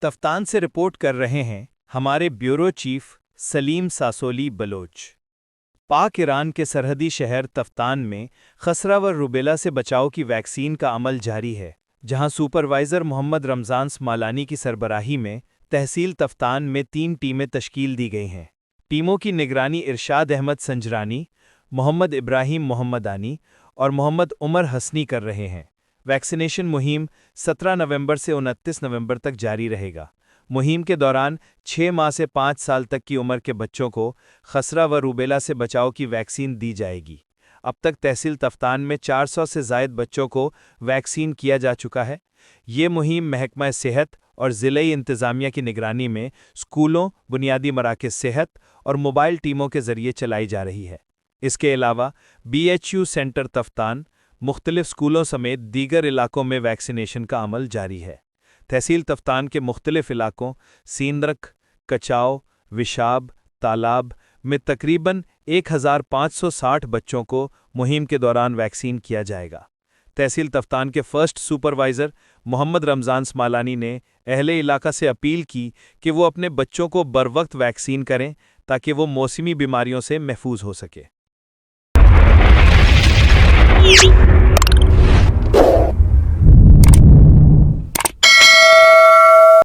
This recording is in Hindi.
तफ्तान से रिपोर्ट कर रहे हैं हमारे bureau chief Salim Sasoli Baloch. Pak Iran के सरहदी शहर तफ्तान में खसरा व रुबेला से बचाव की वैक्सीन का अमल जारी है, जहां सुपरवाइज़र मोहम्मद रमज़ान स्मालानी की सरबराही में तहसील तफ्तान में 3 टीमें तश्कील दी गई हैं। टीमों की निगरानी इरशाद अहमद संजरानी, मोहम्मद इब्राहिम मोहम्मदानी और मोहम्मद उमर हसनी कर रहे हैं। वैक्सीनेशन मुहिम 17 नवंबर से 29 नवंबर तक जारी रहेगा। मुहिम के दौरान 6 माह से 5 साल तक की उम्र के बच्चों को खसरा व रूबेला से बचाव की वैक्सीन दी जाएगी। अब तक तहसील तफ्तान में 400 से ज़ायद बच्चों को वैक्सीन किया जा चुका है। ये मुहिम महकमा सेहत और ज़िले इंतज़ामिया की निगरानी में स्कूलों, बुनियादी मराकज़ सेहत और मोबाइल टीमों के ज़रिए चलाई जा रही है। इसके अलावा BHU सेंटर तफ्तान, मुख्तलिफ स्कूलों समेत दीगर इलाकों में वैक्सीनेशन का अमल जारी है। तहसील तफ्तान के मुख्तलिफ इलाकों सींद्रक, कचाव, विशाब, तालाब में तकरीबन 1560 बच्चों को मुहिम के दौरान वैक्सीन किया जाएगा। तहसील तफ्तान के फर्स्ट सुपरवाइज़र मोहम्मद रमज़ान स्मालानी ने अहले इलाका से अपील की कि वो अपने बच्चों को बरवक्त वैक्सीन करें ताकि वो मौसमी बीमारियों से महफूज हो सके।